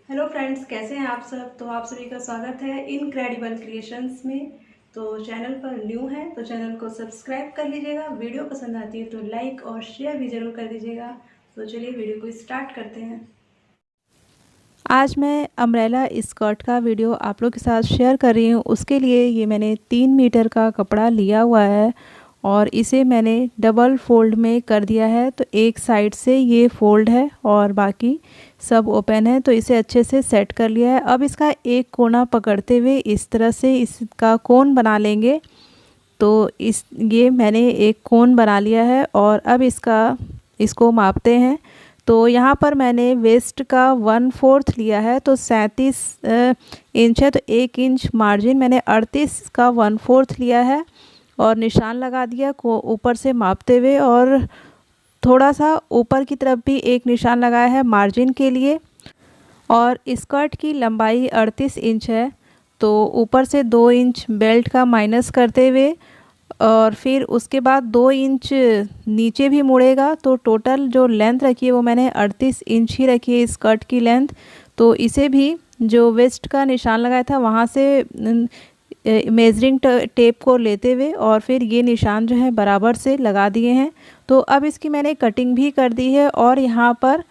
Hello friends, कैसे हैं आप सब। तो आप सभी का स्वागत है इनक्रेडिबल क्रिएशंस में। तो चैनल पर न्यू है तो चैनल को सब्सक्राइब कर लीजिएगा। वीडियो पसंद आती है तो लाइक और शेयर भी ज़रूर कर दीजिएगा। तो चलिए वीडियो को स्टार्ट करते हैं। आज मैं अम्ब्रेला स्कर्ट का वीडियो आप लोग के साथ शेयर कर रही हूँ। उसके लिए ये मैंने 3 मीटर का कपड़ा लिया हुआ है और इसे मैंने डबल फोल्ड में कर दिया है। तो एक साइड से ये फोल्ड है और बाकी सब ओपन है। तो इसे अच्छे से सेट कर लिया है। अब इसका एक कोना पकड़ते हुए इस तरह से इसका कोन बना लेंगे। तो ये मैंने एक कोन बना लिया है और अब इसको मापते हैं। तो यहाँ पर मैंने वेस्ट का 1/4 लिया है, तो 37 इंच है। तो 1 इंच मार्जिन मैंने 38 का 1/4 लिया है और निशान लगा दिया को ऊपर से मापते हुए, और थोड़ा सा ऊपर की तरफ भी एक निशान लगाया है मार्जिन के लिए। और स्कर्ट की लंबाई 38 इंच है, तो ऊपर से 2 इंच बेल्ट का माइनस करते हुए और फिर उसके बाद 2 इंच नीचे भी मुड़ेगा। तो टोटल जो लेंथ रखी है वो मैंने 38 इंच ही रखी है स्कर्ट की लेंथ। तो इसे भी जो वेस्ट का निशान लगाया था वहाँ से मेजरिंग टेप को लेते हुए और फिर ये निशान जो है बराबर से लगा दिए हैं। तो अब इसकी मैंने कटिंग भी कर दी है और यहाँ पर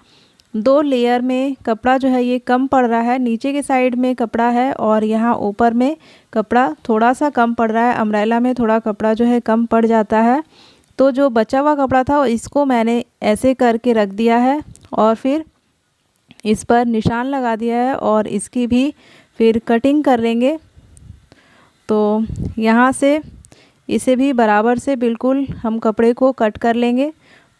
2 लेयर में कपड़ा जो है ये कम पड़ रहा है। नीचे के साइड में कपड़ा है और यहाँ ऊपर में कपड़ा थोड़ा सा कम पड़ रहा है। अम्ब्रेला में थोड़ा कपड़ा जो है कम पड़ जाता है। तो जो बचा हुआ कपड़ा था इसको मैंने ऐसे करके रख दिया है और फिर इस पर निशान लगा दिया है और इसकी भी फिर कटिंग कर लेंगे। तो यहाँ से इसे भी बराबर से बिल्कुल हम कपड़े को कट कर लेंगे।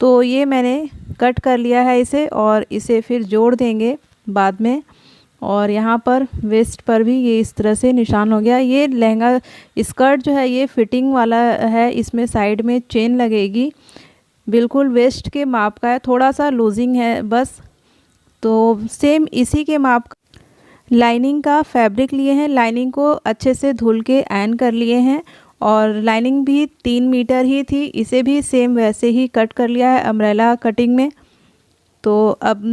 तो ये मैंने कट कर लिया है इसे और इसे फिर जोड़ देंगे बाद में। और यहाँ पर वेस्ट पर भी ये इस तरह से निशान हो गया। ये लहंगा स्कर्ट जो है ये फिटिंग वाला है, इसमें साइड में चेन लगेगी। बिल्कुल वेस्ट के माप का है, थोड़ा सा लूजिंग है बस। तो सेम इसी के माप का लाइनिंग का फैब्रिक लिए हैं। लाइनिंग को अच्छे से धुल के आयरन कर लिए हैं और लाइनिंग भी 3 मीटर ही थी। इसे भी सेम वैसे ही कट कर लिया है अम्ब्रेला कटिंग में। तो अब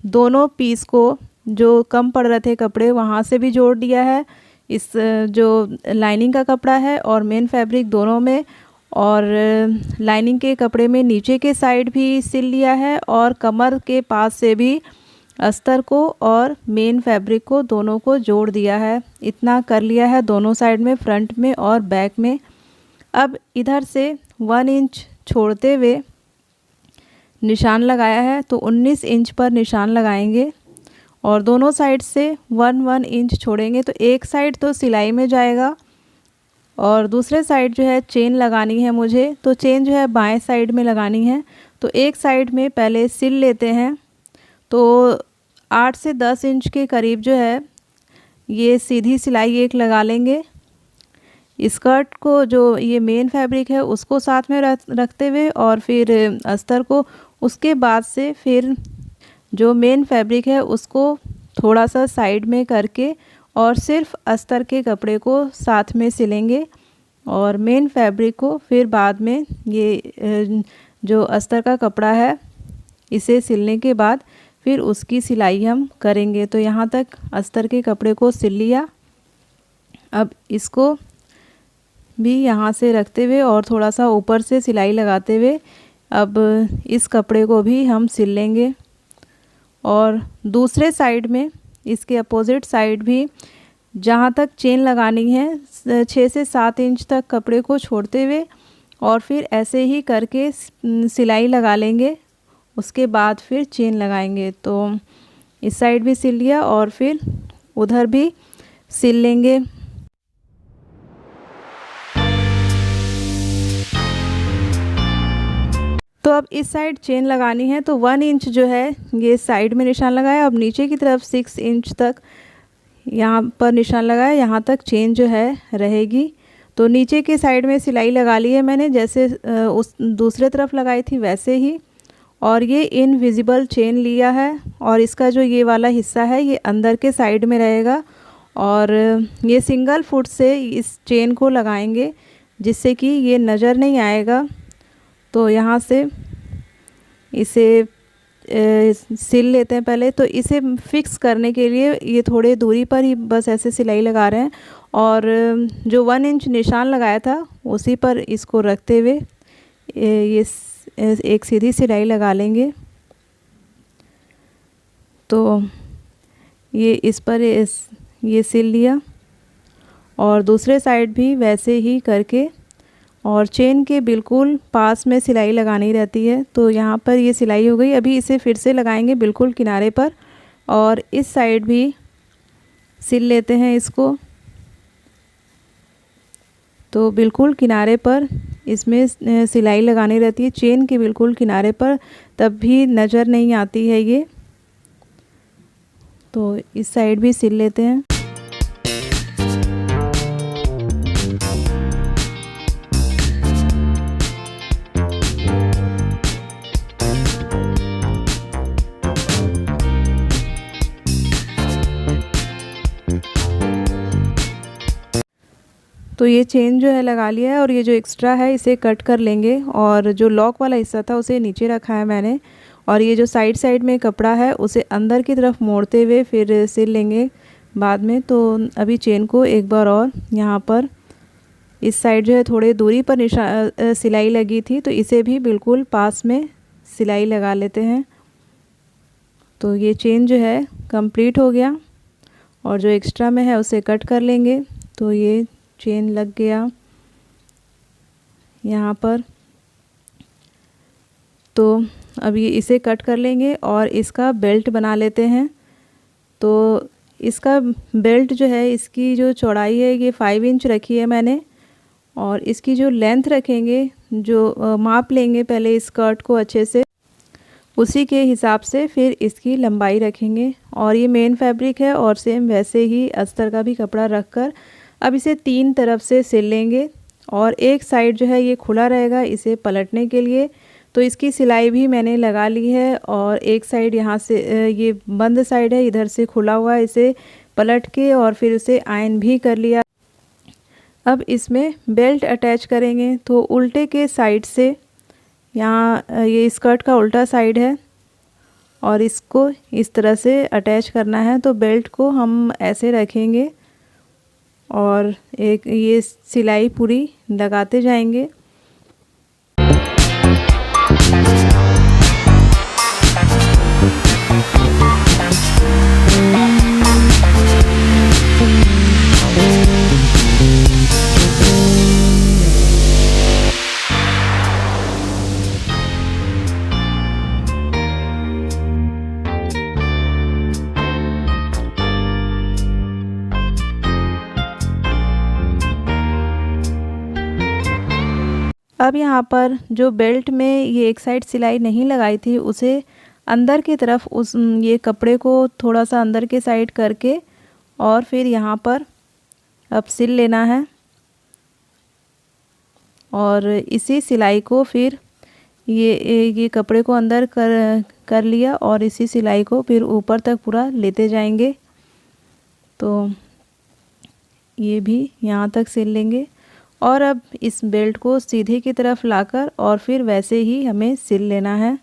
दोनों पीस को जो कम पड़ रहे थे कपड़े वहाँ से भी जोड़ दिया है, इस जो लाइनिंग का कपड़ा है और मेन फैब्रिक दोनों में। और लाइनिंग के कपड़े में नीचे के साइड भी सिल लिया है और कमर के पास से भी अस्तर को और मेन फैब्रिक को दोनों को जोड़ दिया है। इतना कर लिया है दोनों साइड में, फ्रंट में और बैक में। अब इधर से 1 इंच छोड़ते हुए निशान लगाया है, तो 19 इंच पर निशान लगाएंगे और दोनों साइड से 1-1 इंच छोड़ेंगे। तो एक साइड तो सिलाई में जाएगा और दूसरे साइड जो है चेन लगानी है मुझे। तो चेन जो है बाएं साइड में लगानी है। तो एक साइड में पहले सिल लेते हैं। तो 8 से 10 इंच के करीब जो है ये सीधी सिलाई एक लगा लेंगे। स्कर्ट को जो ये मेन फैब्रिक है उसको साथ में रखते हुए और फिर अस्तर को, उसके बाद से फिर जो मेन फैब्रिक है उसको थोड़ा सा साइड में करके और सिर्फ अस्तर के कपड़े को साथ में सिलेंगे और मेन फैब्रिक को फिर बाद में ये जो अस्तर का कपड़ा है इसे सिलने के बाद फिर उसकी सिलाई हम करेंगे। तो यहाँ तक अस्तर के कपड़े को सिल लिया। अब इसको भी यहाँ से रखते हुए और थोड़ा सा ऊपर से सिलाई लगाते हुए अब इस कपड़े को भी हम सिल लेंगे। और दूसरे साइड में इसके अपोजिट साइड भी जहाँ तक चेन लगानी है 6 से 7 इंच तक कपड़े को छोड़ते हुए और फिर ऐसे ही करके सिलाई लगा लेंगे। उसके बाद फिर चेन लगाएंगे। तो इस साइड भी सिल लिया और फिर उधर भी सिल लेंगे। तो अब इस साइड चेन लगानी है। तो 1 इंच जो है ये साइड में निशान लगाया। अब नीचे की तरफ 6 इंच तक यहाँ पर निशान लगाया, यहाँ तक चेन जो है रहेगी। तो नीचे के साइड में सिलाई लगा ली है मैंने, जैसे उस दूसरे तरफ लगाई थी वैसे ही। और ये इनविजिबल चेन लिया है और इसका जो ये वाला हिस्सा है ये अंदर के साइड में रहेगा और ये सिंगल फुट से इस चेन को लगाएंगे जिससे कि ये नज़र नहीं आएगा। तो यहाँ से इसे सिल लेते हैं पहले। तो इसे फिक्स करने के लिए ये थोड़े दूरी पर ही बस ऐसे सिलाई लगा रहे हैं, और जो 1 इंच निशान लगाया था उसी पर इसको रखते हुए ये एक सीधी सिलाई लगा लेंगे। तो ये इस पर ये सिल लिया, और दूसरे साइड भी वैसे ही करके, और चेन के बिल्कुल पास में सिलाई लगानी रहती है। तो यहाँ पर ये सिलाई हो गई। अभी इसे फिर से लगाएंगे बिल्कुल किनारे पर, और इस साइड भी सिल लेते हैं इसको। तो बिल्कुल किनारे पर इसमें सिलाई लगानी रहती है, चेन के बिल्कुल किनारे पर, तब भी नज़र नहीं आती है ये। तो इस साइड भी सिल लेते हैं। तो ये चेन जो है लगा लिया है, और ये जो एक्स्ट्रा है इसे कट कर लेंगे, और जो लॉक वाला हिस्सा था उसे नीचे रखा है मैंने, और ये जो साइड में कपड़ा है उसे अंदर की तरफ मोड़ते हुए फिर सिल लेंगे बाद में। तो अभी चेन को एक बार और यहाँ पर इस साइड जो है थोड़े दूरी पर सिलाई लगी थी, तो इसे भी बिल्कुल पास में सिलाई लगा लेते हैं। तो ये चेन जो है कंप्लीट हो गया, और जो एक्स्ट्रा में है उसे कट कर लेंगे। तो ये चेन लग गया यहाँ पर। तो अब ये इसे कट कर लेंगे और इसका बेल्ट बना लेते हैं। तो इसका बेल्ट जो है, इसकी जो चौड़ाई है ये 5 इंच रखी है मैंने, और इसकी जो लेंथ रखेंगे, जो माप लेंगे पहले इस स्कर्ट को अच्छे से, उसी के हिसाब से फिर इसकी लंबाई रखेंगे। और ये मेन फैब्रिक है, और सेम वैसे ही अस्तर का भी कपड़ा रखकर अब इसे 3 तरफ से सिल लेंगे, और एक साइड जो है ये खुला रहेगा इसे पलटने के लिए। तो इसकी सिलाई भी मैंने लगा ली है, और एक साइड यहाँ से ये बंद साइड है, इधर से खुला हुआ है, इसे पलट के और फिर उसे आयन भी कर लिया। अब इसमें बेल्ट अटैच करेंगे। तो उल्टे के साइड से, यहाँ ये स्कर्ट का उल्टा साइड है, और इसको इस तरह से अटैच करना है। तो बेल्ट को हम ऐसे रखेंगे, और एक ये सिलाई पूरी लगाते जाएंगे। अब यहाँ पर जो बेल्ट में ये एक साइड सिलाई नहीं लगाई थी, उसे अंदर की तरफ ये कपड़े को थोड़ा सा अंदर के साइड करके, और फिर यहाँ पर अब सिल लेना है। और इसी सिलाई को फिर ये कपड़े को अंदर कर लिया, और इसी सिलाई को फिर ऊपर तक पूरा लेते जाएंगे। तो ये भी यहाँ तक सिल लेंगे, और अब इस बेल्ट को सीधे की तरफ लाकर और फिर वैसे ही हमें सिल लेना है।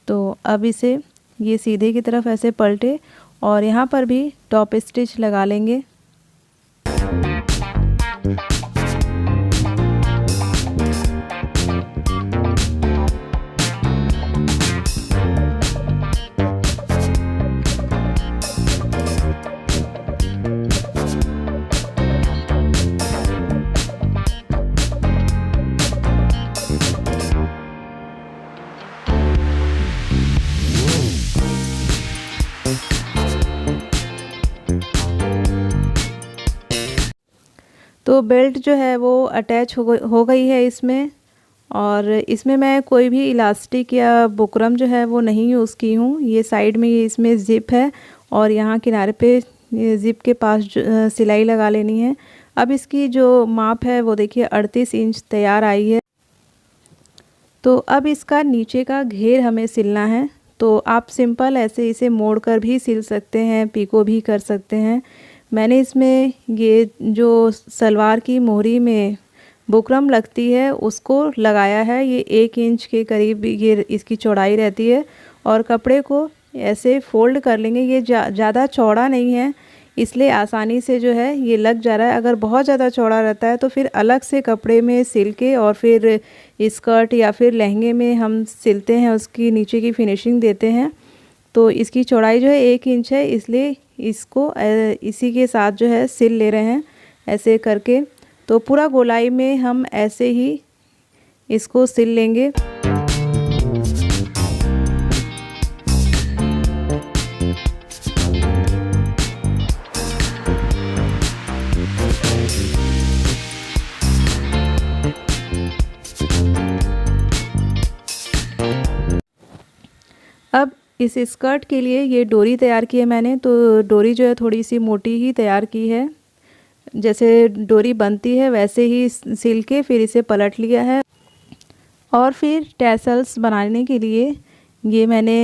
तो अब इसे ये सीधे की तरफ ऐसे पलटे, और यहाँ पर भी टॉप स्टिच लगा लेंगे। तो बेल्ट जो है वो अटैच हो गई है इसमें, और इसमें मैं कोई भी इलास्टिक या बुकरम जो है वो नहीं यूज़ की हूँ। ये साइड में ये इसमें ज़िप है, और यहाँ किनारे पे ज़िप के पास सिलाई लगा लेनी है। अब इसकी जो माप है वो देखिए 38 इंच तैयार आई है। तो अब इसका नीचे का घेर हमें सिलना है। तो आप सिंपल ऐसे इसे मोड़ कर भी सिल सकते हैं, पिको भी कर सकते हैं। मैंने इसमें ये जो सलवार की मोहरी में बुकरम लगती है उसको लगाया है। ये 1 इंच के करीब ये इसकी चौड़ाई रहती है और कपड़े को ऐसे फोल्ड कर लेंगे। ये ज़्यादा चौड़ा नहीं है, इसलिए आसानी से जो है ये लग जा रहा है। अगर बहुत ज़्यादा चौड़ा रहता है तो फिर अलग से कपड़े में सिल के और फिर स्कर्ट या फिर लहंगे में हम सिलते हैं, उसकी नीचे की फिनिशिंग देते हैं। तो इसकी चौड़ाई जो है 1 इंच है, इसलिए इसको इसी के साथ जो है सिल ले रहे हैं ऐसे करके। तो पूरा गोलाई में हम ऐसे ही इसको सिल लेंगे। अब इस स्कर्ट के लिए ये डोरी तैयार की है मैंने। तो डोरी जो है थोड़ी सी मोटी ही तैयार की है, जैसे डोरी बनती है वैसे ही सिल के फिर इसे पलट लिया है। और फिर टैसल्स बनाने के लिए ये मैंने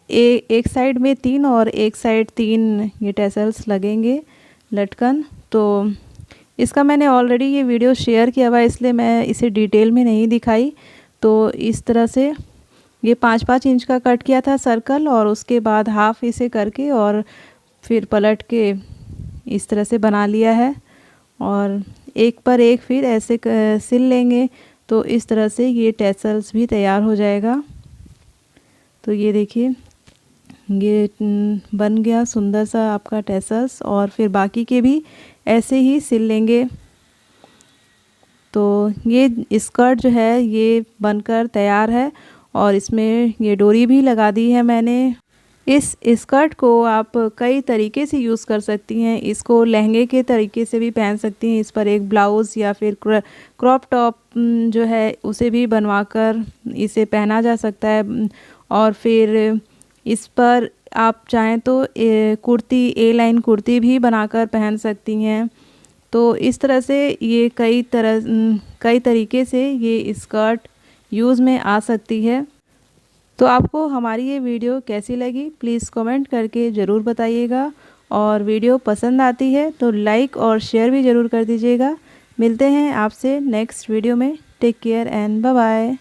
एक साइड में 3 और एक साइड 3 ये टैसल्स लगेंगे लटकन। तो इसका मैंने ऑलरेडी ये वीडियो शेयर किया हुआ है, इसलिए मैं इसे डिटेल में नहीं दिखाई। तो इस तरह से ये 5-5 इंच का कट किया था सर्कल, और उसके बाद हाफ इसे करके और फिर पलट के इस तरह से बना लिया है। और एक पर एक फिर ऐसे सिल लेंगे, तो इस तरह से ये टैसल्स भी तैयार हो जाएगा। तो ये देखिए ये बन गया सुंदर सा आपका टैसल्स, और फिर बाकी के भी ऐसे ही सिल लेंगे। तो ये स्कर्ट जो है ये बनकर तैयार है, और इसमें ये डोरी भी लगा दी है मैंने। इस स्कर्ट को आप कई तरीके से यूज़ कर सकती हैं। इसको लहंगे के तरीके से भी पहन सकती हैं, इस पर एक ब्लाउज़ या फिर क्रॉप टॉप जो है उसे भी बनवाकर इसे पहना जा सकता है। और फिर इस पर आप चाहें तो कुर्ती, ए लाइन कुर्ती भी बनाकर पहन सकती हैं। तो इस तरह से ये कई तरीके से ये स्कर्ट यूज़ में आ सकती है। तो आपको हमारी ये वीडियो कैसी लगी प्लीज़ कमेंट करके ज़रूर बताइएगा, और वीडियो पसंद आती है तो लाइक और शेयर भी ज़रूर कर दीजिएगा। मिलते हैं आपसे नेक्स्ट वीडियो में। Take care and bye bye.